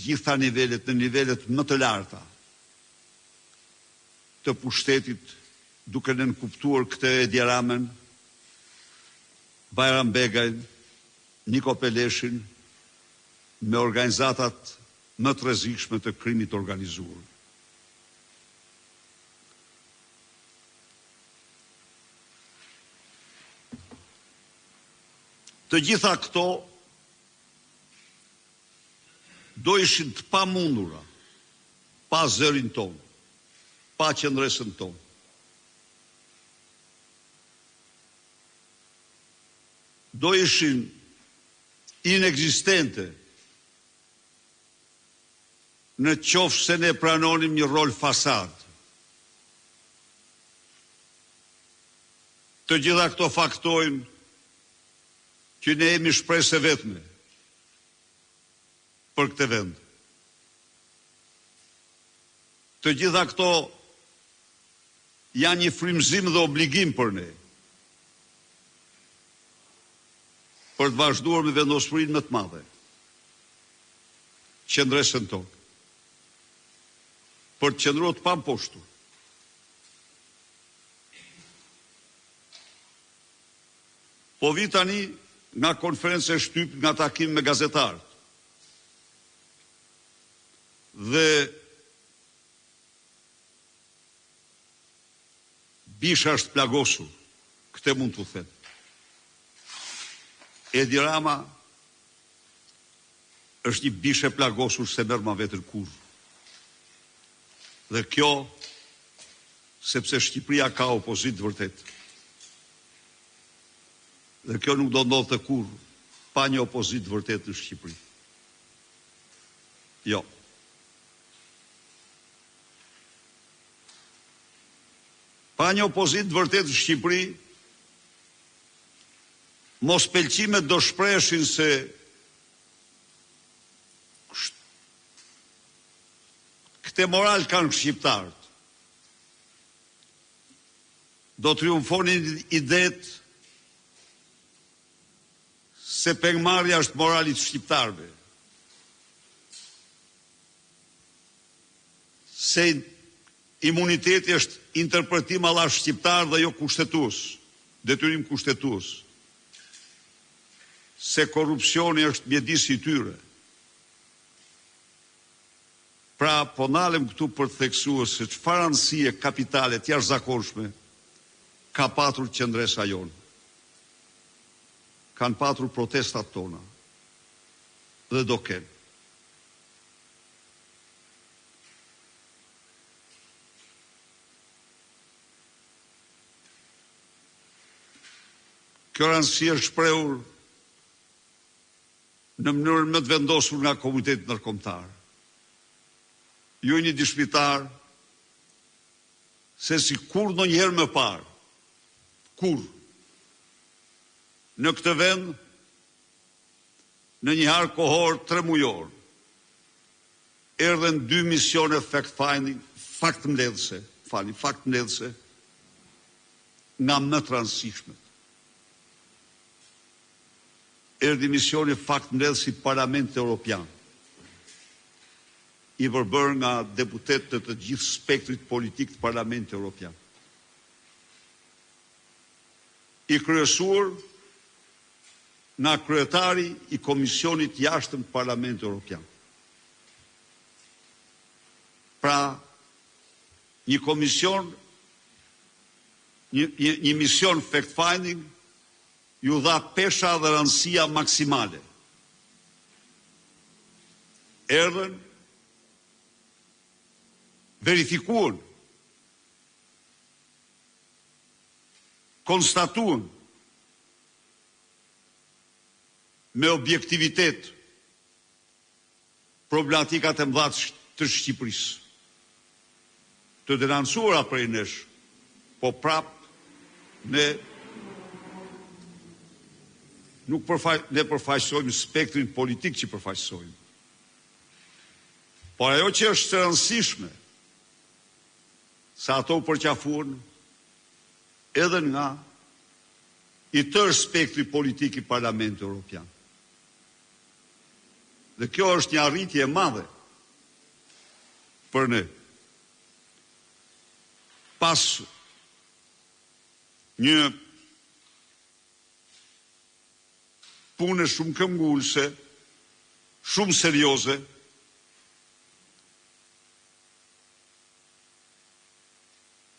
gjitha nivelet, në nivelet më të larta të pushtetit, duke nënkuptuar këtë Edi Ramen, Bajram Begajn, Niko Peleshin, me organizatat më të rrezikshme të krimit organizuar. Të gjitha këto do ishin të pamundura, pa zërin tonë, pa qëndresën tonë. Do ishin inekzistente në qoftë se ne pranonim një rol fasad. Të gjitha këto faktojnë që ne jemi shpresë e vetme për këtë vend. Të gjitha këto janë një frymëzim dhe obligim për ne, për të vazhduar me vendosmërinë më të madhe, qëndresën tonë, për të qëndruar të pamposhtur. Po vi tani nga konferencë e shtyp, nga takim me gazetarët. Dhe Bisha është plagosur, këtë mund të them. Edi Rama është një bishe plagosur se merr ma vetër kur. Dhe kjo, sepse Shqipëria ka opozitë vërtet. Dhe kjo nuk do ndodhte kur pa një opozitë vërtet në Shqipëri. Jo. Pa një opozitë vërtet në Shqipëri, mos pëlqimet do shpreshin se këtë moral kanë shqiptarët. Do triumfonin idet se pengmarrja është moralit shqiptarëve. Se imuniteti është interpretim alla shqiptar dhe jo kushtetues, detyrim kushtetues. Se korrupsioni është mjedis i tyre. Pra, po nalem këtu për të theksuar se çfarë anësie kapitale të jashtëzakonshme ka patur qendresa jonë. Kanë patur protestat tona dhe do kenë. Kjo rëndësi është shprehur në mënyrën më të vendosur nga komuniteti ndërkombëtar. Ju jeni dëshmitar se si kur ndonjëherë më parë, kur në këtë vend, në një harë kohor 3 mujor, erdhen 2 misione faktmbledhëse nga më të rëndësishmet. Erdhi misioni faktmbledhës i Parlamentit Evropian, i përbërë nga deputetët të gjithë spektrit politik të Parlamentit Evropian. I kryesuar nga kryetari i Komisionit Jashtëm të Parlamentit Evropian. Pra, një komision, një mision fact-finding, ju dha pesha dhe rëndësia maksimale. Erdhen, verifikuan, konstatuan me objektivitet problematikat e mëdha të Shqipërisë. Të denoncuara prej nesh, po prap ne nuk përfaqësojmë spektrin politik që përfaqësojmë. Por ajo që është e rëndësishme, se ato u përqafuan edhe nga i tërë spektri politik i Parlamentit Evropian. Dhe kjo është një arritje e madhe për ne. Pas një punë shumë këmbgulse, shumë serioze,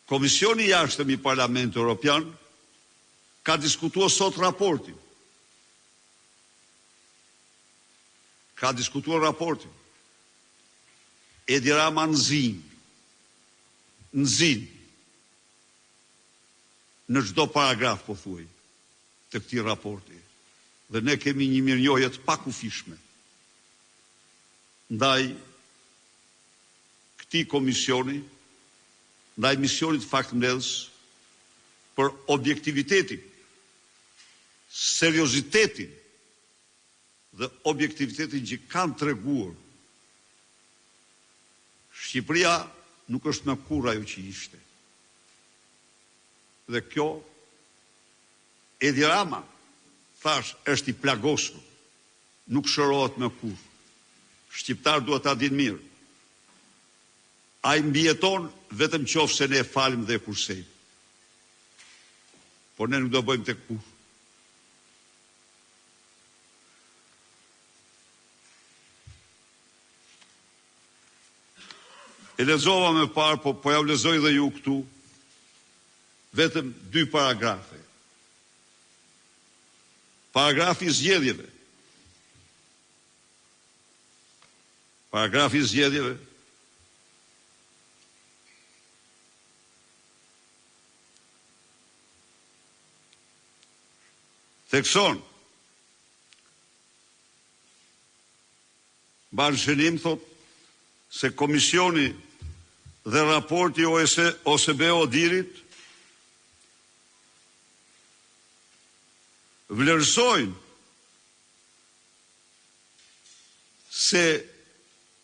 Komisioni i Jashtëm i Parlamentit Evropian ka diskutuar sot raportin. Edi Rama nxin në çdo paragraf, po thuaj, të këtij raporti. Dhe ne kemi një mirënjohje të pakufishme ndaj këtij komisioni, ndaj misionit faktmbledhës për objektivitetin, seriozitetin dhe objektivitetin që kanë treguar. Shqipëria nuk është më kurrë ajo që ishte. Dhe kjo, Edi Rama, thash, është i plagosur, nuk shërohet më kurrë. Shqiptar duhet ta dinë mirë. Ai mbijeton vetëm qofse ne falim dhe kursejmë. Por ne nuk do bëjmë tek kurrë. E lexova më parë, po ja u lexoj dhe ju këtu, vetëm 2 paragrafe. Paragrafi i zgjedhjeve. Thekson, ban shënim, thot, se komisioni dhe raporti OSBE-ODIHR-it vlerësojnë se